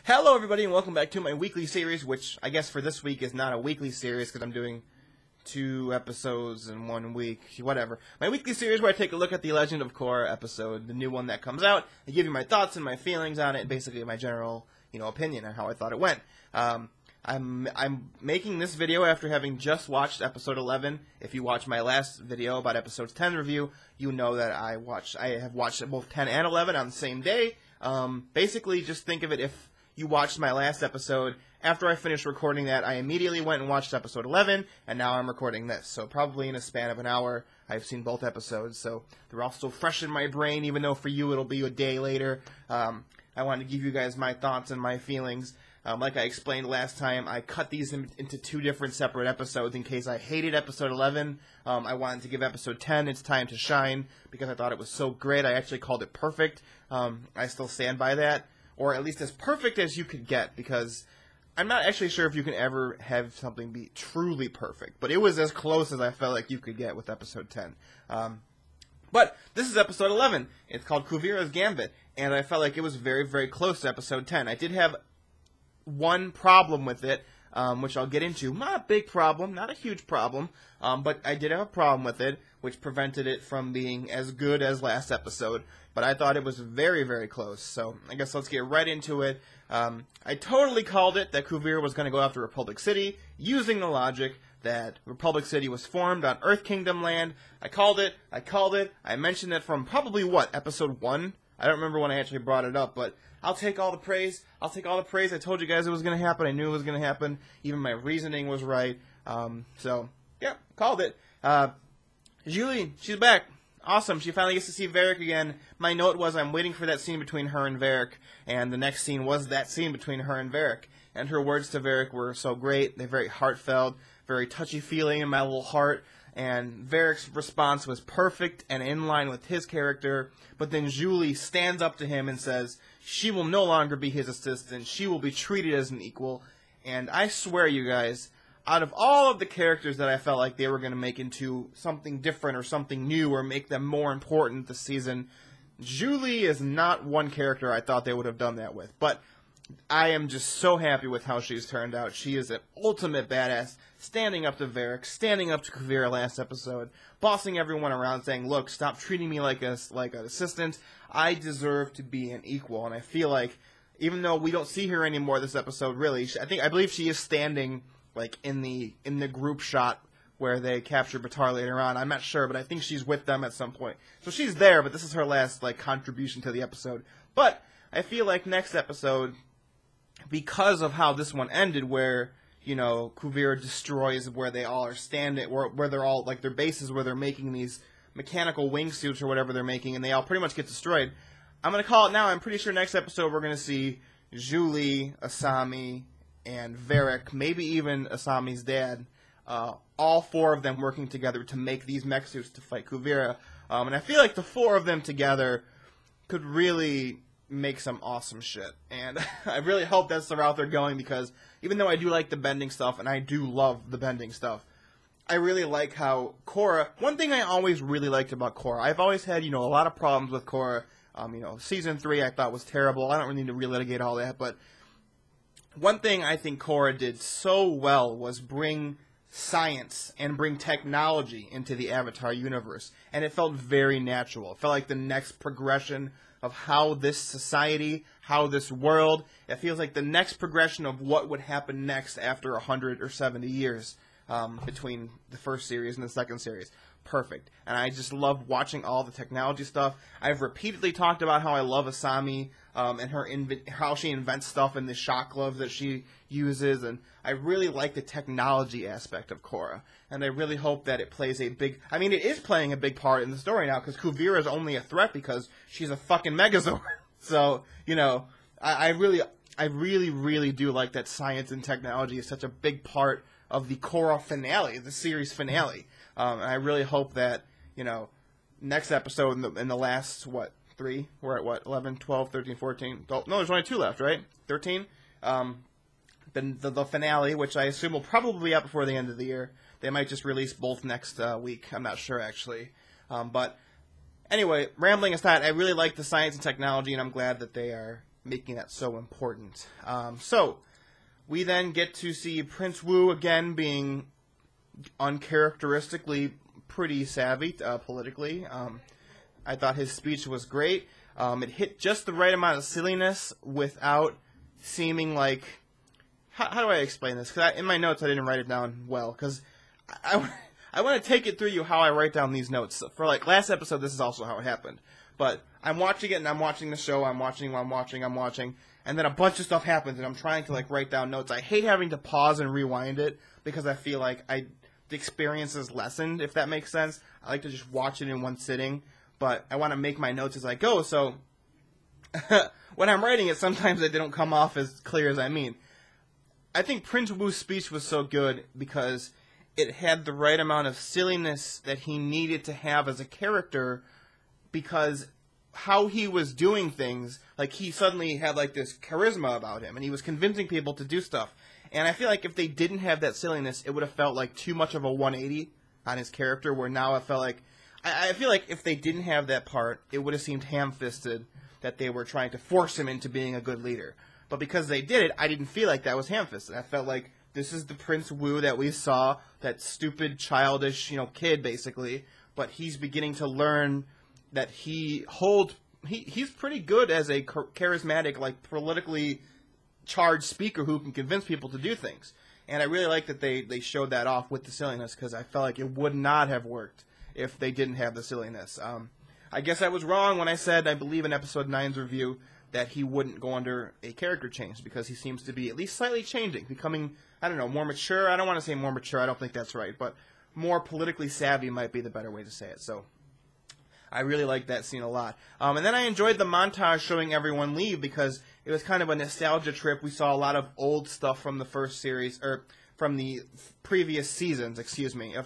Hello everybody and welcome back to my weekly series, which I guess for this week is not a weekly series because I'm doing 2 episodes in 1 week, whatever. My weekly series where I take a look at the Legend of Korra episode, the new one that comes out. I give you my thoughts and my feelings on it, and basically my general, opinion on how I thought it went. I'm making this video after having just watched episode 11. If you watched my last video about episode 10 review, you know that I have watched both 10 and 11 on the same day. Basically, just think of it if you watched my last episode. After I finished recording that, I immediately went and watched episode 11, and now I'm recording this. So probably in a span of an hour, I've seen both episodes. So they're all still fresh in my brain, even though for you it'll be a day later. I wanted to give you guys my thoughts and my feelings. Like I explained last time, I cut these into 2 different separate episodes in case I hated episode 11. I wanted to give episode 10 its time to shine because I thought it was so great. I actually called it perfect. I still stand by that. Or at least as perfect as you could get, because I'm not actually sure if you can ever have something be truly perfect. But it was as close as I felt like you could get with episode 10. But this is episode 11. It's called Kuvira's Gambit, and I felt like it was very, very close to episode 10. I did have one problem with it, which I'll get into. Not a big problem, not a huge problem, but I did have a problem with it, which prevented it from being as good as last episode. But I thought it was very, very close, so I guess let's get right into it. I totally called it that Kuvira was going to go after Republic City, using the logic that Republic City was formed on Earth Kingdom land. I called it. I mentioned it from probably, episode 1? I don't remember when I actually brought it up, but I'll take all the praise. I told you guys it was going to happen. I knew it was going to happen. Even my reasoning was right. So, yeah, called it. Julie, she's back. Awesome. She finally gets to see Varric again. My note was I'm waiting for that scene between her and Varric, and the next scene was that scene between her and Varric. And her words to Varric were so great. They're very heartfelt, very touchy-feely in my little heart. And Varric's response was perfect and in line with his character. But then Julie stands up to him and says she will no longer be his assistant. She will be treated as an equal. And I swear, you guys, out of all of the characters that I felt like they were going to make into something different or something new or make them more important this season, Julie is not one character I thought they would have done that with. But I am just so happy with how she's turned out. She is an ultimate badass, standing up to Varric, standing up to Kuvira last episode, bossing everyone around, saying, look, stop treating me like an assistant. I deserve to be an equal. And I feel like, even though we don't see her anymore this episode, really, I believe she is standing in the group shot where they capture Batar later on. I'm not sure, but I think she's with them at some point. So she's there, but this is her last contribution to the episode. But I feel like next episode, because of how this one ended, where Kuvira destroys where they all are standing, where they're all their bases where they're making these mechanical wingsuits or whatever they're making, and they all pretty much get destroyed. I'm gonna call it now. I'm pretty sure next episode we're gonna see Julie, Asami, and Varric, maybe even Asami's dad, all 4 of them working together to make these mech suits to fight Kuvira. And I feel like the 4 of them together could really make some awesome shit. And I really hope that's the route they're going, because even though I do like the bending stuff, and I do love the bending stuff, I really like how Korra... One thing I always really liked about Korra, I've always had, a lot of problems with Korra. Season 3 I thought was terrible. I don't really need to relitigate all that, but one thing I think Korra did so well was bring science and bring technology into the Avatar universe. And it felt very natural. It felt like the next progression of how this society, how this world, it feels like the next progression of what would happen next after 100 or 70 years between the first series and the second series. Perfect. And I just love watching all the technology stuff. I've repeatedly talked about how I love Asami and how she invents stuff in the shock gloves that she uses, and I really like the technology aspect of Korra. And I really hope that it plays a big... I mean, it is playing a big part in the story now, because Kuvira is only a threat because she's a fucking Megazord. So, I really, really do like that science and technology is such a big part of the Korra finale, the series finale. And I really hope that, next episode in the last, 3? We're at 11, 12, 13, 14. No, there's only 2 left, right? 13? The finale, which I assume will probably be out before the end of the year. They might just release both next week. I'm not sure, actually. But anyway, rambling aside, I really like the science and technology, and I'm glad that they are making that so important. So we then get to see Prince Wu again being uncharacteristically pretty savvy politically. I thought his speech was great. It hit just the right amount of silliness without seeming like... How do I explain this? Because in my notes I didn't write it down well, because I want to take it through you how I write down these notes. For like last episode, this is also how it happened. But I'm watching it, and I'm watching the show, I'm watching, and then a bunch of stuff happens, and I'm trying to like write down notes. I hate having to pause and rewind it, because I feel like the experience is lessened, if that makes sense. I like to just watch it in one sitting, but I want to make my notes as I go, so when I'm writing it, sometimes they don't come off as clear as I mean. I think Prince Wu's speech was so good because it had the right amount of silliness that he needed to have as a character, because how he was doing things, like he suddenly had like this charisma about him, and he was convincing people to do stuff. And I feel like if they didn't have that silliness, it would have felt like too much of a 180 on his character, where now I felt like... I feel like if they didn't have that part, it would have seemed ham-fisted that they were trying to force him into being a good leader. But because they did it, I didn't feel like that was ham-fisted. I felt like this is the Prince Wu that we saw, that stupid, childish, kid, basically. But he's beginning to learn that he's pretty good as a charismatic, like, politically charged speaker who can convince people to do things. And I really like that they showed that off with the silliness, because I felt like it would not have worked if they didn't have the silliness. I guess I was wrong when I said, I believe in episode 9's review, that he wouldn't go under a character change, because he seems to be at least slightly changing, becoming, I don't know, more mature. I don't want to say more mature, I don't think that's right, but more politically savvy might be the better way to say it. So I really liked that scene a lot. And then I enjoyed the montage showing everyone leave, because it was kind of a nostalgia trip. We saw a lot of old stuff from the first series, or from the previous seasons, of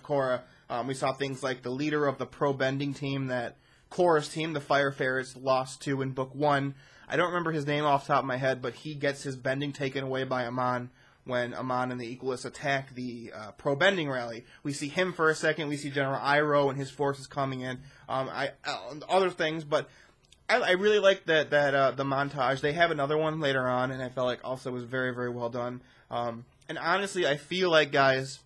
Korra. We saw things like the leader of the pro-bending team that Korra's team, the Fire Fairies, lost to in Book 1. I don't remember his name off the top of my head, but he gets his bending taken away by Amon when Amon and the Equalists attack the pro-bending rally. We see him for a second. We see General Iroh and his forces coming in. Other things, but I really like that the montage. They have another one later on, and I felt like also was very, very well done. And honestly, I feel like, guys,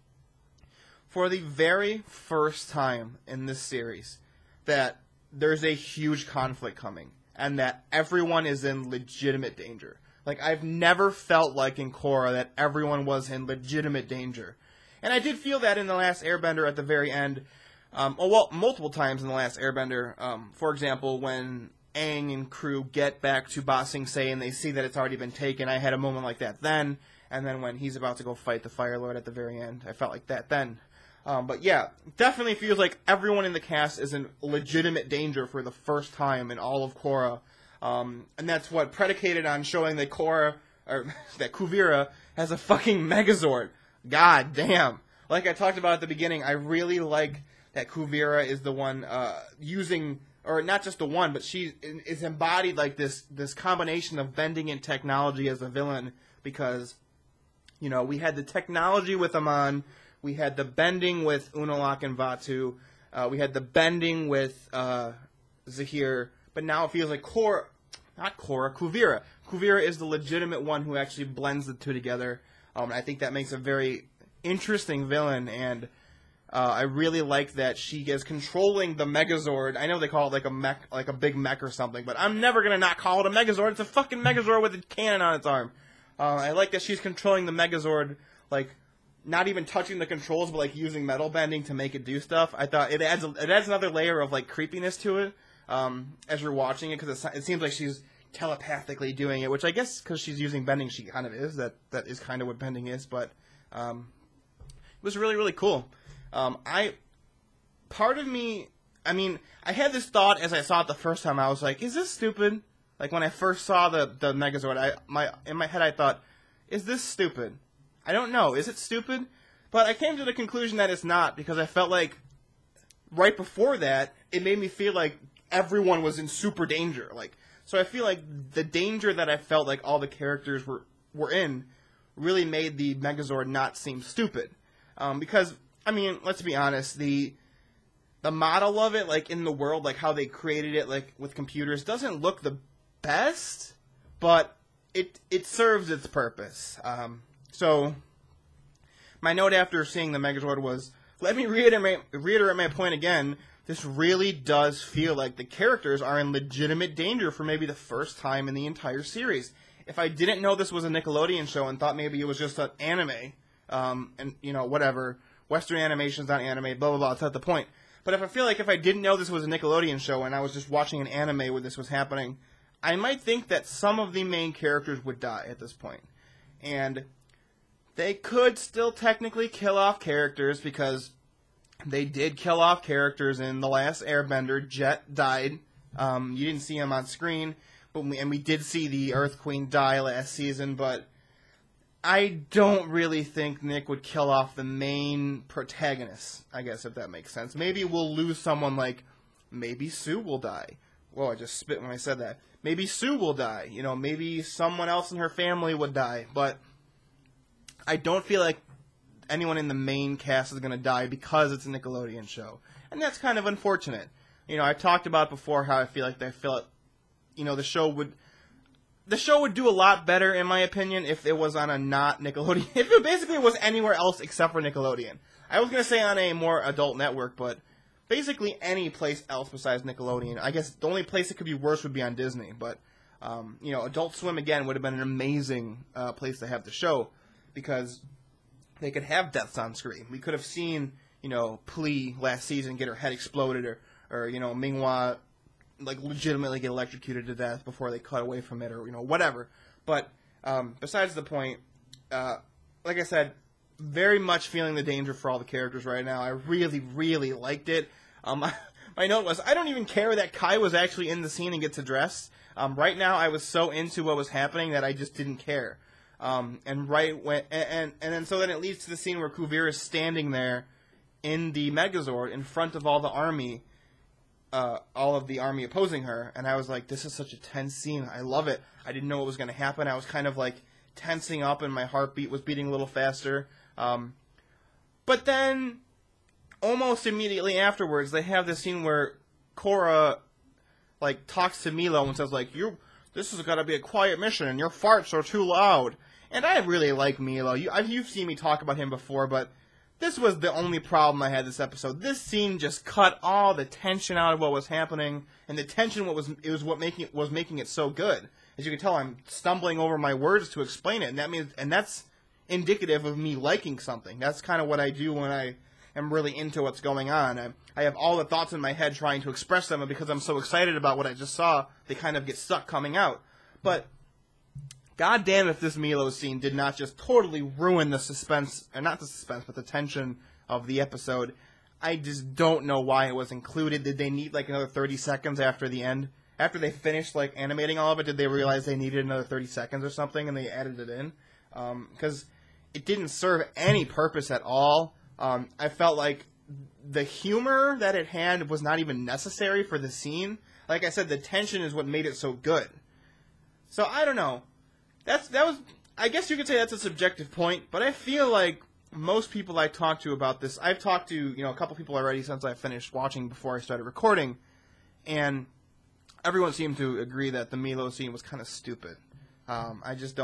for the very first time in this series, that there's a huge conflict coming, and that everyone is in legitimate danger. Like, I've never felt like in Korra that everyone was in legitimate danger. And I did feel that in The Last Airbender at the very end. Multiple times in The Last Airbender. For example, when Aang and crew get back to Ba Sing Se and they see that it's already been taken, I had a moment like that then. And then when he's about to go fight the Fire Lord at the very end, I felt like that then. But yeah, definitely feels like everyone in the cast is in legitimate danger for the first time in all of Korra. And that's what predicated on showing that that Kuvira has a fucking Megazord. God damn. Like I talked about at the beginning, I really like that Kuvira is the one using, or not just the one, but she is embodied like this combination of bending and technology as a villain, because, we had the technology with Amon, we had the bending with Unalaq and Vaatu, we had the bending with Zahir, but now it feels like Kuvira. Kuvira is the legitimate one who actually blends the two together. I think that makes a very interesting villain, and I really like that she is controlling the Megazord. I know they call it like a mech, like a big mech or something, but I'm never gonna not call it a Megazord. It's a fucking Megazord with a cannon on its arm. I like that she's controlling the Megazord, like, not even touching the controls, but like using metal bending to make it do stuff. I thought it adds another layer of like creepiness to it as you're watching it, because it seems like she's telepathically doing it, which I guess because she's using bending, she kind of is. That is kind of what bending is, but it was really, really cool. Part of me, I had this thought as I saw it the first time. I was like, is this stupid? Like, when I first saw the Megazord, in my head I thought, is this stupid? I don't know. Is it stupid? But I came to the conclusion that it's not, because I felt like right before that, it made me feel like everyone was in super danger. So I feel like the danger that I felt like all the characters were in really made the Megazord not seem stupid. Because, let's be honest, the model of it, like, in the world, like, how they created it, like, with computers, doesn't look the best. but it serves its purpose. So my note after seeing the Megazord was, let me reiterate my point again. This really does feel like the characters are in legitimate danger for maybe the first time in the entire series. If I didn't know this was a Nickelodeon show and thought maybe it was just an anime, and, whatever, Western animation's not anime, blah, blah, blah, that's not the point. But if I didn't know this was a Nickelodeon show and I was just watching an anime where this was happening, I might think that some of the main characters would die at this point. And they could still technically kill off characters because they did kill off characters in The Last Airbender. Jet died. You didn't see him on screen, and we did see the Earth Queen die last season, but I don't really think Nick would kill off the main protagonist, I guess, if that makes sense. Maybe we'll lose someone like, maybe Sue will die. Whoa, I just spit when I said that. Maybe Sue will die. Maybe someone else in her family would die, but I don't feel like anyone in the main cast is going to die because it's a Nickelodeon show. And that's kind of unfortunate. I've talked about before how I feel like the show would do a lot better, in my opinion, if it was on a not Nickelodeon. If it basically was anywhere else except for Nickelodeon. I was going to say on a more adult network, but basically any place else besides Nickelodeon. I guess the only place it could be worse would be on Disney. But, Adult Swim, again, would have been an amazing place to have the show because they could have deaths on screen. We could have seen, Plee last season get her head exploded or Minghua legitimately get electrocuted to death before they cut away from it or, whatever. But besides the point, like I said, very much feeling the danger for all the characters right now. I really, really liked it. My note was, I don't even care that Kai was actually in the scene and gets addressed. Right now, I was so into what was happening that I just didn't care. And then it leads to the scene where Kuvira is standing there in the Megazord in front of all the army, all of the army opposing her, and I was like, this is such a tense scene. I love it. I didn't know what was going to happen. I was kind of like tensing up, and my heartbeat was beating a little faster. But then, almost immediately afterwards, they have this scene where Korra talks to Milo and says this has got to be a quiet mission, and your farts are too loud. And I really like Milo. You've seen me talk about him before, but this was the only problem I had this episode. This scene just cut all the tension out of what was happening, and the tension was making it so good. As you can tell, I'm stumbling over my words to explain it, and that's indicative of me liking something. That's kind of what I do when I am really into what's going on. I have all the thoughts in my head trying to express them, and because I'm so excited about what I just saw, they kind of get stuck coming out. But God damn if this Milo scene did not just totally ruin the suspense, or not the suspense, but the tension of the episode. I just don't know why it was included. Did they need another 30 seconds after the end? After they finished animating all of it, did they realize they needed another 30 seconds or something and they added it in? Because it didn't serve any purpose at all. I felt like the humor that it had was not even necessary for the scene. Like I said, the tension is what made it so good. So I don't know. That was, I guess you could say that's a subjective point, but I feel like most people I talk to about this, I've talked to, a couple people already since I finished watching before I started recording, and everyone seemed to agree that the Milo scene was kind of stupid. I just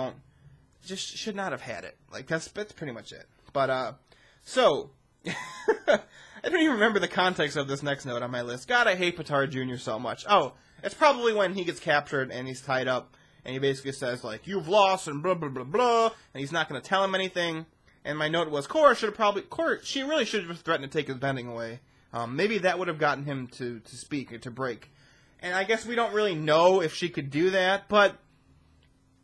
should not have had it. That's pretty much it. But, so, I don't even remember the context of this next note on my list. God, I hate Petard Jr. so much. Oh, it's probably when he gets captured and he's tied up. And he basically says, you've lost, and blah, blah, blah, blah, and he's not going to tell him anything. And my note was, she really should have just threatened to take his bending away. Maybe that would have gotten him to speak, or to break. And I guess we don't really know if she could do that, but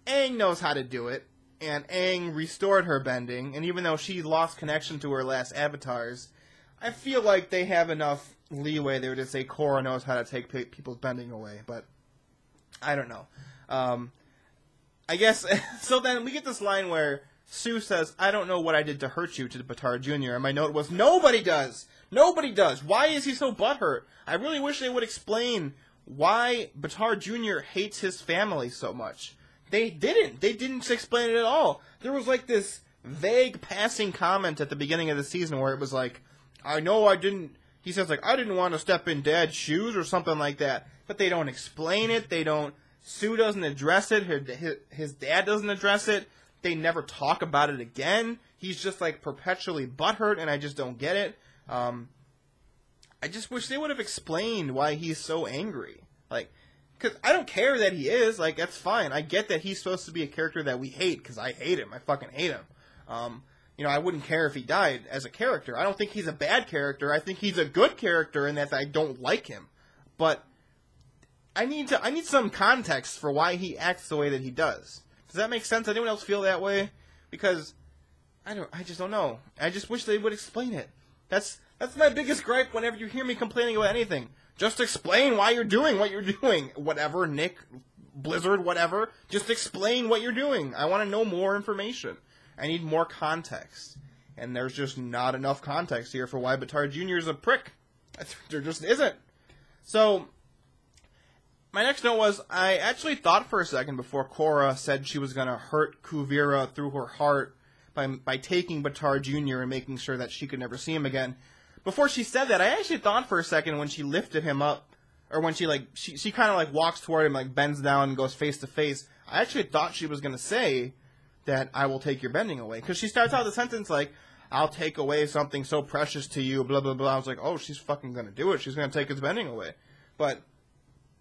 Aang knows how to do it. And Aang restored her bending, and even though she lost connection to her last avatars, I feel like they have enough leeway there to say Korra knows how to take people's bending away, but I don't know. I guess, so then we get this line where Sue says, I don't know what I did to hurt you, to Petard Jr., and my note was, nobody does! Nobody does! Why is he so butthurt? I really wish they would explain why Petard Jr. hates his family so much. They didn't explain it at all. There was this vague passing comment at the beginning of the season where it was I know I didn't, he says I didn't want to step in Dad's shoes or something like that, but they don't explain it, they don't Sue doesn't address it. His dad doesn't address it. They never talk about it again. He's just, like, perpetually butthurt, and I just don't get it. I just wish they would have explained why he's so angry. Like, because I don't care that he is. Like, that's fine. I get that he's supposed to be a character that we hate, because I hate him. I fucking hate him. You know, I wouldn't care if he died as a character. I don't think he's a bad character. I think he's a good character in that I don't like him. But I need some context for why he acts the way that he does. Does that make sense? Anyone else feel that way? Because I just don't know. I just wish they would explain it. That's my biggest gripe whenever you hear me complaining about anything. Just explain why you're doing what you're doing. Whatever, Nick, Blizzard, whatever. Just explain what you're doing. I want to know more information. I need more context. And there's just not enough context here for why Bataar Jr. is a prick. There just isn't. So, my next note was, I actually thought for a second before Korra said she was going to hurt Kuvira through her heart by taking Bataar Jr. and making sure that she could never see him again. Before she said that, I actually thought for a second when she lifted him up, or when she kind of like walks toward him, like bends down and goes face to face, I actually thought she was going to say that I will take your bending away. Because she starts out the sentence like, I'll take away something so precious to you, blah, blah, blah. I was like, oh, she's fucking going to do it. She's going to take his bending away. But,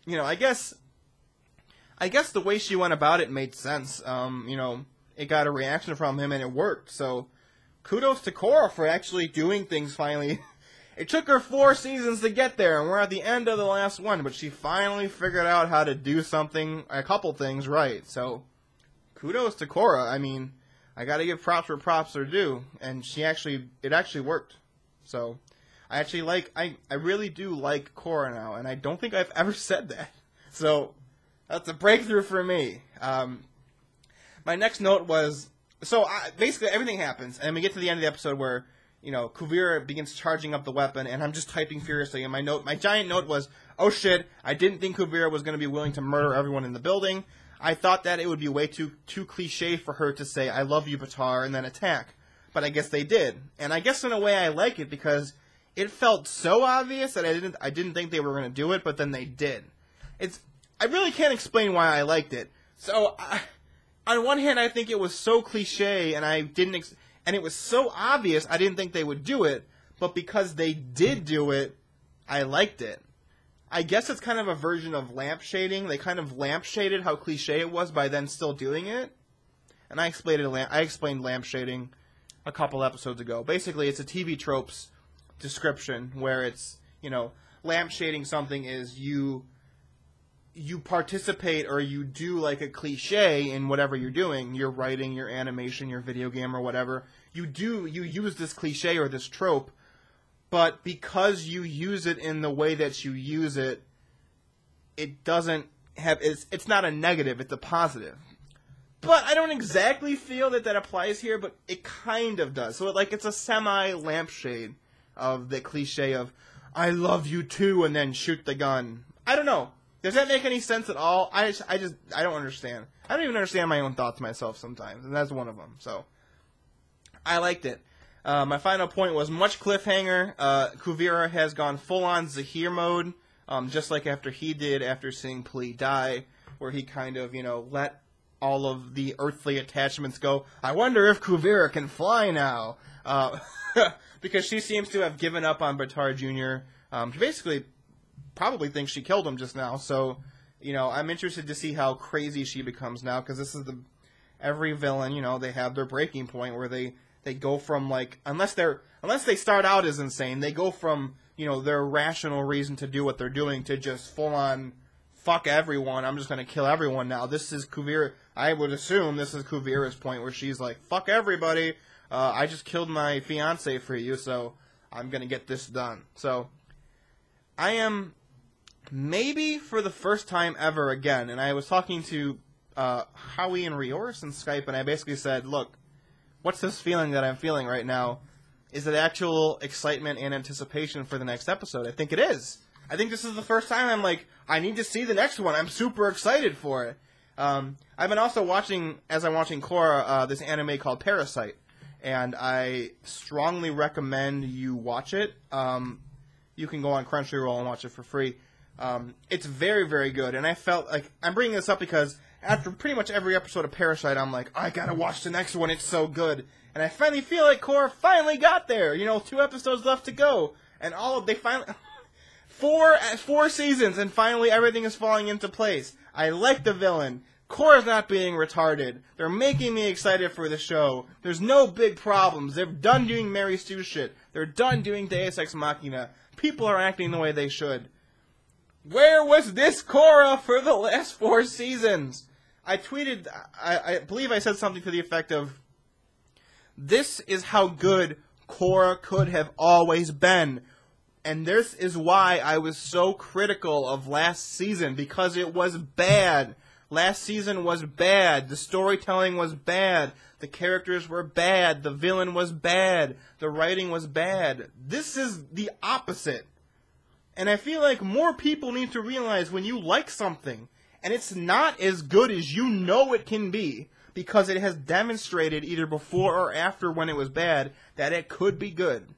you know, I guess the way she went about it made sense. You know, it got a reaction from him and it worked. So, kudos to Korra for actually doing things finally. It took her 4 seasons to get there, and we're at the end of the last one, but she finally figured out how to do a couple things right. So, kudos to Korra. I mean, I gotta give props where props are due, and it actually worked. So, I really do like Korra now, and I don't think I've ever said that. So, that's a breakthrough for me. My next note was, basically everything happens, and we get to the end of the episode where, you know, Kuvira begins charging up the weapon, and I'm just typing furiously, and my giant note was, oh shit, I didn't think Kuvira was going to be willing to murder everyone in the building. I thought that it would be way too cliche for her to say, I love you, Bataar, and then attack. But I guess they did. And I guess in a way I like it, because it felt so obvious that I didn't think they were going to do it, but then they did. I really can't explain why I liked it. So, on one hand, I think it was so cliche, and and it was so obvious, I didn't think they would do it, but because they did do it, I liked it. I guess it's kind of a version of lampshading. They kind of lampshaded how cliche it was by then still doing it. And I explained lampshading a couple episodes ago. Basically, it's a TV tropes description where it's, you know, lampshading something is you participate or you do like a cliche in whatever you're doing, your writing, your animation, your video game or whatever. You use this cliche or this trope, but because you use it in the way that you use it, it doesn't have, it's not a negative, it's a positive. But I don't exactly feel that applies here, but it kind of does. So it's a semi-lampshade of the cliche of, I love you too, and then shoot the gun. I don't know. Does that make any sense at all? I don't understand. I don't even understand my own thoughts myself sometimes, and that's one of them. So, I liked it. My final point was much cliffhanger. Kuvira has gone full-on Zahir mode, just like after he did after seeing Pli die, where he kind of, you know, let all of the earthly attachments go. I wonder if Kuvira can fly now. Because she seems to have given up on Bataar Jr. She basically probably thinks she killed him just now, so, you know, I'm interested to see how crazy she becomes now, because this is every villain, you know, they have their breaking point where they go from, like, unless they start out as insane, they go from, you know, their rational reason to do what they're doing to just full-on, fuck everyone, I'm just gonna kill everyone now. This is Kuvira, I would assume this is Kuvira's point where she's like, fuck everybody, I just killed my fiancé for you, so I'm gonna get this done. So, I am, maybe for the first time ever again, and I was talking to Howie and Rioris in Skype, and I basically said, look, what's this feeling that I'm feeling right now? Is it actual excitement and anticipation for the next episode? I think it is. I think this is the first time I'm like, I need to see the next one. I'm super excited for it. I've been also watching, as I'm watching Korra, this anime called Parasite, and I strongly recommend you watch it. You can go on Crunchyroll and watch it for free. It's very, very good, and I felt like I'm bringing this up because after pretty much every episode of Parasite, I'm like, I gotta watch the next one. It's so good, and I finally feel like Korra finally got there. 2 episodes left to go, and they finally four seasons, and finally everything is falling into place. I like the villain. Korra's not being retarded. They're making me excited for the show. There's no big problems. They're done doing Mary Sue shit. They're done doing Deus Ex Machina. People are acting the way they should. Where was this Korra for the last 4 seasons? I tweeted, I believe I said something to the effect of, this is how good Korra could have always been. And this is why I was so critical of last season, because it was bad. Last season was bad. The storytelling was bad. The characters were bad. The villain was bad. The writing was bad. This is the opposite. And I feel like more people need to realize when you like something, and it's not as good as you know it can be, because it has demonstrated either before or after when it was bad, that it could be good.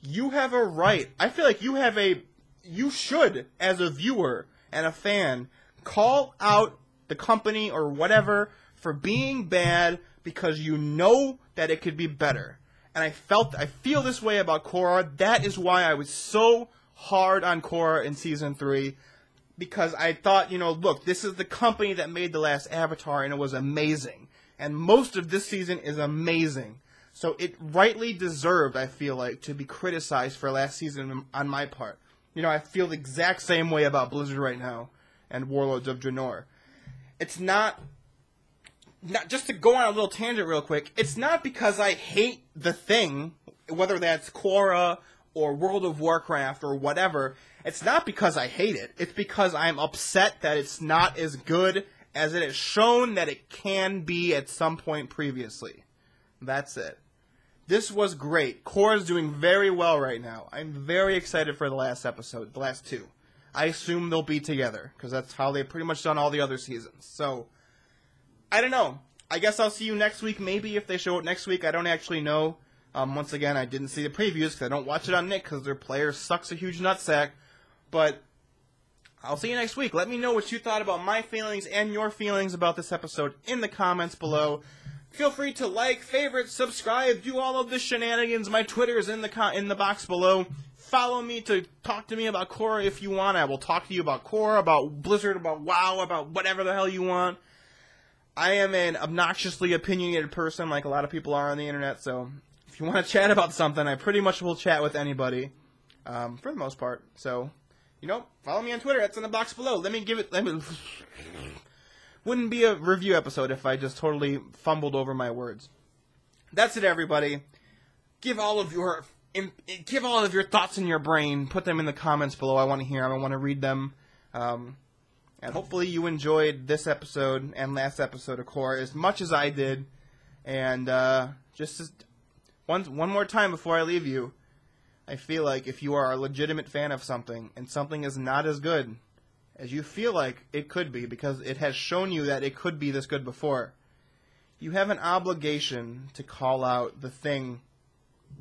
You have a right. I feel like you should, as a viewer and a fan, call out the company or whatever for being bad because you know that it could be better. And I feel this way about Korra. That is why I was so hard on Korra in Season 3. Because I thought, look, this is the company that made the last Avatar and it was amazing. And most of this season is amazing. So it rightly deserved, I feel like, to be criticized for last season on my part. I feel the exact same way about Blizzard right now and Warlords of Draenor. It's not just to go on a little tangent real quick, it's not because I hate the thing, whether that's Korra or World of Warcraft or whatever. It's not because I hate it. It's because I'm upset that it's not as good as it has shown that it can be at some point previously. That's it. This was great. Korra's doing very well right now. I'm very excited for the last episode, the last 2. I assume they'll be together, because that's how they've pretty much done all the other seasons. So, I don't know. I guess I'll see you next week, maybe, if they show it next week. I don't actually know. Once again, I didn't see the previews, because I don't watch it on Nick, because their player sucks a huge nutsack. But, I'll see you next week. Let me know what you thought about my feelings and your feelings about this episode in the comments below. Feel free to like, favorite, subscribe, do all of the shenanigans. My Twitter is in the box below. Follow me to talk to me about Korra if you want. I will talk to you about Korra, about Blizzard, about WoW, about whatever the hell you want. I am an obnoxiously opinionated person like a lot of people are on the internet, so if you want to chat about something, I pretty much will chat with anybody, for the most part. So, follow me on Twitter. That's in the box below. Wouldn't be a review episode if I just totally fumbled over my words. That's it, everybody. Give all of your thoughts in your brain. Put them in the comments below. I want to hear them. I want to read them. And hopefully you enjoyed this episode and last episode of Korra as much as I did. And just one more time before I leave you, I feel like if you are a legitimate fan of something and something is not as good as you feel like it could be, because it has shown you that it could be this good before, you have an obligation to call out the thing,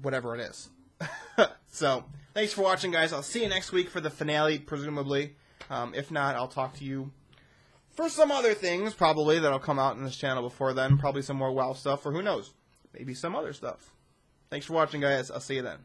whatever it is. So, thanks for watching, guys. I'll see you next week for the finale, presumably. If not, I'll talk to you for some other things, probably, that'll come out in this channel before then. Probably some more WoW stuff, or who knows, maybe some other stuff. Thanks for watching, guys. I'll see you then.